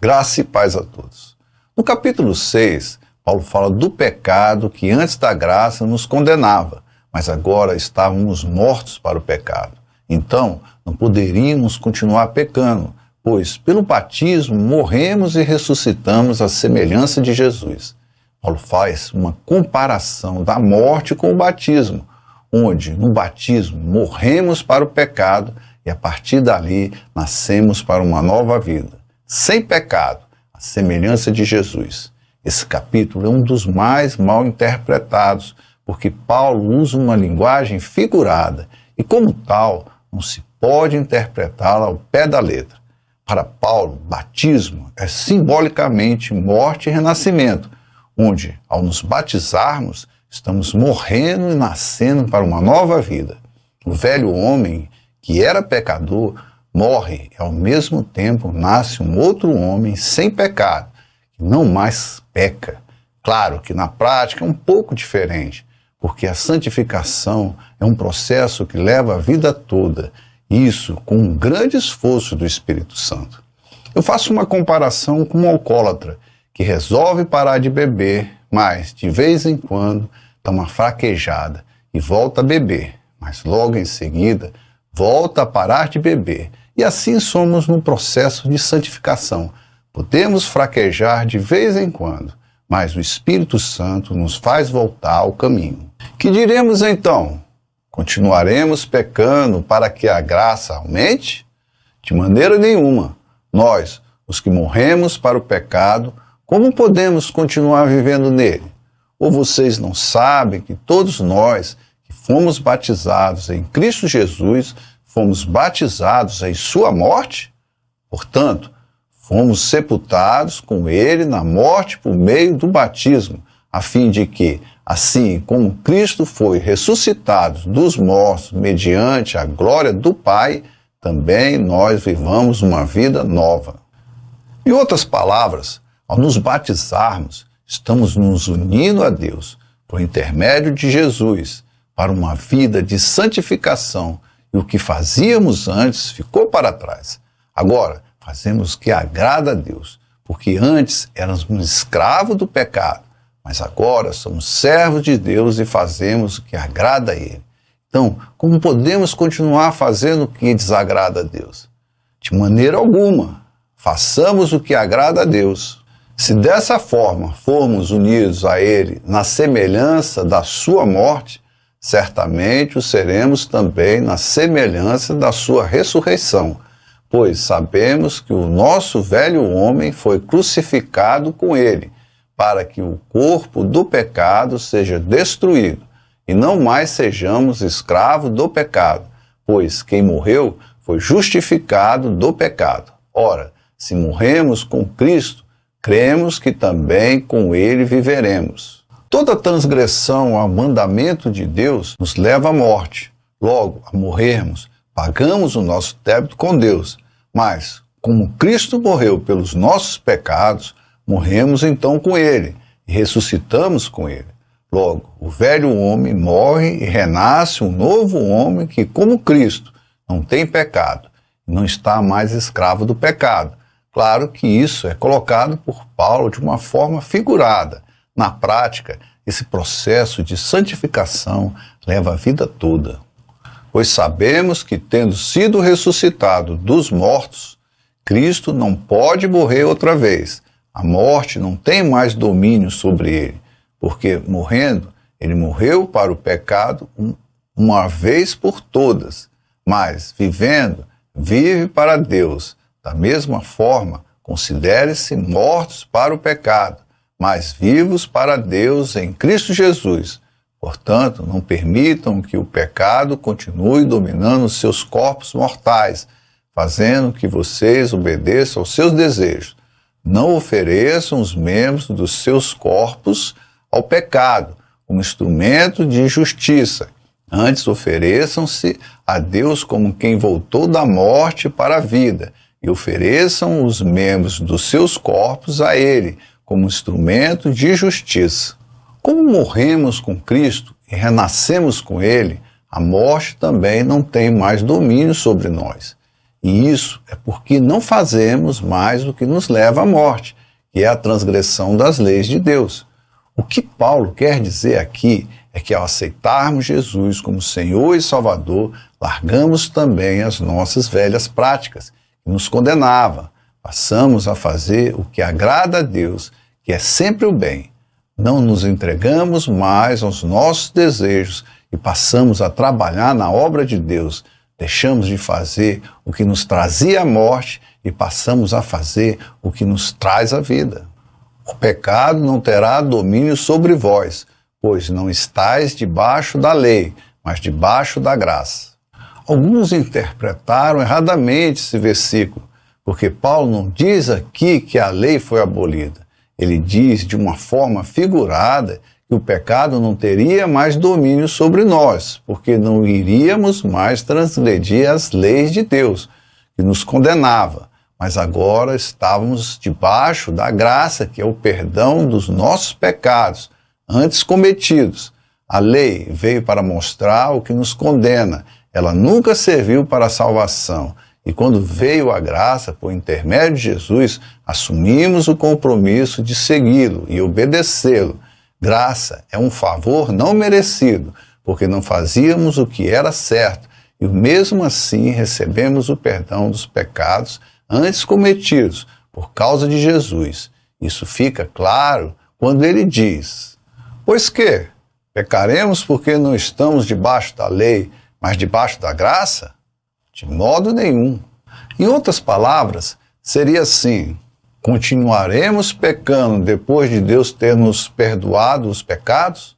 Graça e paz a todos. No capítulo 6, Paulo fala do pecado que antes da graça nos condenava, mas agora estávamos mortos para o pecado. Então, não poderíamos continuar pecando, pois pelo batismo morremos e ressuscitamos à semelhança de Jesus. Paulo faz uma comparação da morte com o batismo, onde no batismo morremos para o pecado e a partir dali nascemos para uma nova vida, sem pecado, à semelhança de Jesus. Esse capítulo é um dos mais mal interpretados, porque Paulo usa uma linguagem figurada e, como tal, não se pode interpretá-la ao pé da letra. Para Paulo, batismo é simbolicamente morte e renascimento, onde, ao nos batizarmos, estamos morrendo e nascendo para uma nova vida. O velho homem, que era pecador, morre e, ao mesmo tempo, nasce um outro homem sem pecado, que não mais peca. Claro que na prática é um pouco diferente, porque a santificação é um processo que leva a vida toda, isso com um grande esforço do Espírito Santo. Eu faço uma comparação com um alcoólatra que resolve parar de beber, mas de vez em quando dá uma fraquejada e volta a beber, mas logo em seguida volta a parar de beber. E assim somos no processo de santificação. Podemos fraquejar de vez em quando, mas o Espírito Santo nos faz voltar ao caminho. Que diremos então? Continuaremos pecando para que a graça aumente? De maneira nenhuma. Nós, os que morremos para o pecado, como podemos continuar vivendo nele? Ou vocês não sabem que todos nós que fomos batizados em Cristo Jesus, fomos batizados em sua morte? Portanto, fomos sepultados com ele na morte por meio do batismo, a fim de que, assim como Cristo foi ressuscitado dos mortos mediante a glória do Pai, também nós vivamos uma vida nova. Em outras palavras, ao nos batizarmos, estamos nos unindo a Deus, por intermédio de Jesus, para uma vida de santificação, e o que fazíamos antes ficou para trás. Agora, fazemos o que agrada a Deus, porque antes éramos um escravo do pecado, mas agora somos servos de Deus e fazemos o que agrada a Ele. Então, como podemos continuar fazendo o que desagrada a Deus? De maneira alguma. Façamos o que agrada a Deus. Se dessa forma formos unidos a Ele na semelhança da sua morte, certamente o seremos também na semelhança da sua ressurreição, pois sabemos que o nosso velho homem foi crucificado com Ele, para que o corpo do pecado seja destruído, e não mais sejamos escravos do pecado, pois quem morreu foi justificado do pecado. Ora, se morremos com Cristo, cremos que também com Ele viveremos. Toda transgressão ao mandamento de Deus nos leva à morte. Logo, a morrermos, pagamos o nosso débito com Deus. Mas, como Cristo morreu pelos nossos pecados, morremos então com Ele e ressuscitamos com Ele. Logo, o velho homem morre e renasce um novo homem que, como Cristo, não tem pecado e não está mais escravo do pecado. Claro que isso é colocado por Paulo de uma forma figurada. Na prática, esse processo de santificação leva a vida toda. Pois sabemos que, tendo sido ressuscitado dos mortos, Cristo não pode morrer outra vez. A morte não tem mais domínio sobre ele, porque, morrendo, ele morreu para o pecado uma vez por todas, mas, vivendo, vive para Deus. Da mesma forma, considere-se mortos para o pecado, mas vivos para Deus em Cristo Jesus. Portanto, não permitam que o pecado continue dominando os seus corpos mortais, fazendo que vocês obedeçam aos seus desejos. Não ofereçam os membros dos seus corpos ao pecado, como instrumento de injustiça. Antes, ofereçam-se a Deus como quem voltou da morte para a vida, e ofereçam os membros dos seus corpos a Ele, como instrumento de justiça. Como morremos com Cristo e renascemos com Ele, a morte também não tem mais domínio sobre nós. E isso é porque não fazemos mais o que nos leva à morte, que é a transgressão das leis de Deus. O que Paulo quer dizer aqui é que ao aceitarmos Jesus como Senhor e Salvador, largamos também as nossas velhas práticas, que nos condenavam. Passamos a fazer o que agrada a Deus, que é sempre o bem. Não nos entregamos mais aos nossos desejos e passamos a trabalhar na obra de Deus. Deixamos de fazer o que nos trazia a morte e passamos a fazer o que nos traz a vida. O pecado não terá domínio sobre vós, pois não estáis debaixo da lei, mas debaixo da graça. Alguns interpretaram erradamente esse versículo, porque Paulo não diz aqui que a lei foi abolida. Ele diz de uma forma figurada que o pecado não teria mais domínio sobre nós, porque não iríamos mais transgredir as leis de Deus, que nos condenava, mas agora estávamos debaixo da graça, que é o perdão dos nossos pecados, antes cometidos. A lei veio para mostrar o que nos condena, ela nunca serviu para a salvação. E quando veio a graça, por intermédio de Jesus, assumimos o compromisso de segui-lo e obedecê-lo. Graça é um favor não merecido, porque não fazíamos o que era certo, e mesmo assim recebemos o perdão dos pecados antes cometidos, por causa de Jesus. Isso fica claro quando ele diz: pois que pecaremos porque não estamos debaixo da lei, mas debaixo da graça? De modo nenhum. Em outras palavras, seria assim: continuaremos pecando depois de Deus ter nos perdoado os pecados?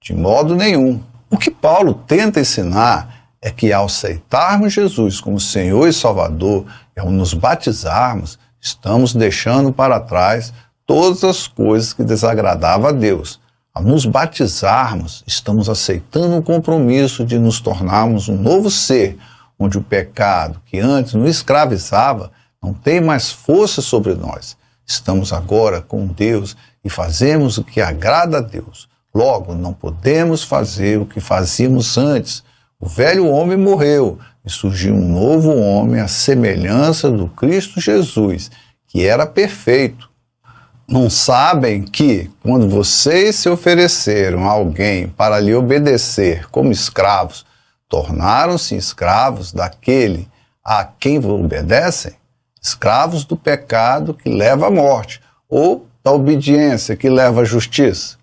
De modo nenhum. O que Paulo tenta ensinar é que ao aceitarmos Jesus como Senhor e Salvador e ao nos batizarmos, estamos deixando para trás todas as coisas que desagradavam a Deus. Ao nos batizarmos, estamos aceitando um compromisso de nos tornarmos um novo ser, onde o pecado que antes nos escravizava não tem mais força sobre nós. Estamos agora com Deus e fazemos o que agrada a Deus. Logo, não podemos fazer o que fazíamos antes. O velho homem morreu e surgiu um novo homem à semelhança do Cristo Jesus, que era perfeito. Não sabem que, quando vocês se ofereceram a alguém para lhe obedecer como escravos, tornaram-se escravos daquele a quem obedecem? Escravos do pecado que leva à morte, ou da obediência que leva à justiça.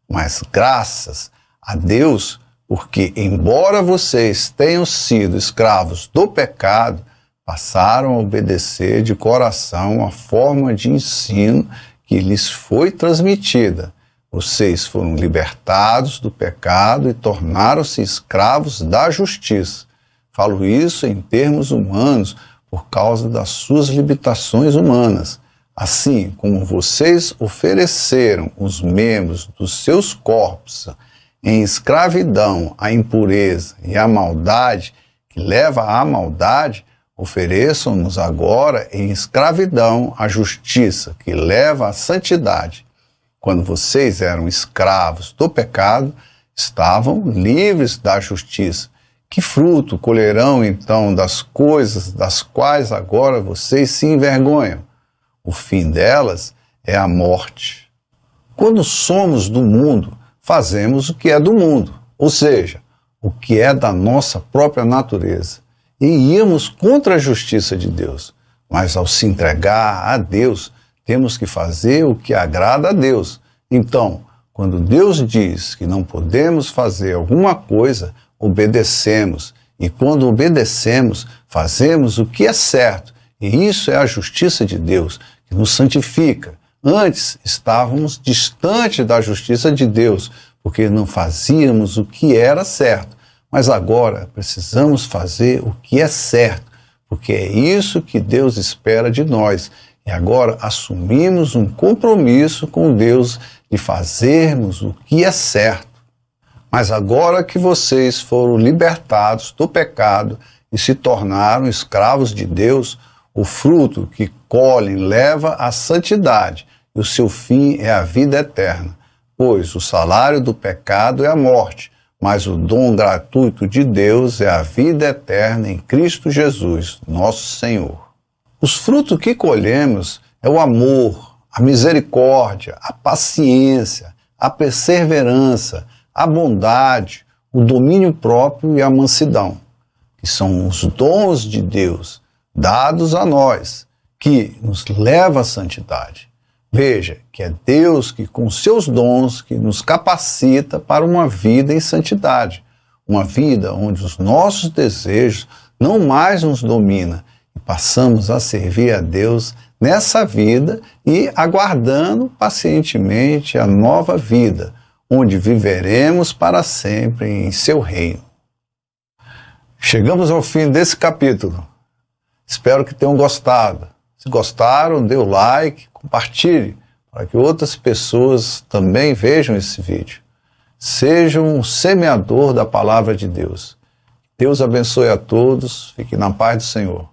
Mas graças a Deus, porque embora vocês tenham sido escravos do pecado, passaram a obedecer de coração a forma de ensino que lhes foi transmitida. Vocês foram libertados do pecado e tornaram-se escravos da justiça. Falo isso em termos humanos por causa das suas limitações humanas. Assim como vocês ofereceram os membros dos seus corpos em escravidão à impureza e à maldade, que leva à maldade, ofereçam-nos agora em escravidão à justiça, que leva à santidade. Quando vocês eram escravos do pecado, estavam livres da justiça. Que fruto colherão então das coisas das quais agora vocês se envergonham? O fim delas é a morte. Quando somos do mundo, fazemos o que é do mundo, ou seja, o que é da nossa própria natureza, e íamos contra a justiça de Deus. Mas ao se entregar a Deus, temos que fazer o que agrada a Deus. Então, quando Deus diz que não podemos fazer alguma coisa, obedecemos. E quando obedecemos, fazemos o que é certo. E isso é a justiça de Deus, que nos santifica. Antes estávamos distantes da justiça de Deus, porque não fazíamos o que era certo. Mas agora precisamos fazer o que é certo, porque é isso que Deus espera de nós. E agora assumimos um compromisso com Deus de fazermos o que é certo. Mas agora que vocês foram libertados do pecado e se tornaram escravos de Deus, o fruto que colhem leva à santidade, e o seu fim é a vida eterna. Pois o salário do pecado é a morte, mas o dom gratuito de Deus é a vida eterna em Cristo Jesus, nosso Senhor. Os frutos que colhemos é o amor, a misericórdia, a paciência, a perseverança, a bondade, o domínio próprio e a mansidão, que são os dons de Deus dados a nós, que nos leva à santidade. Veja que é Deus que, com seus dons, que nos capacita para uma vida em santidade, uma vida onde os nossos desejos não mais nos dominam e passamos a servir a Deus nessa vida e aguardando pacientemente a nova vida, onde viveremos para sempre em seu reino. Chegamos ao fim desse capítulo. Espero que tenham gostado. Se gostaram, dê o like, compartilhe, para que outras pessoas também vejam esse vídeo. Seja um semeador da palavra de Deus. Deus abençoe a todos. Fique na paz do Senhor.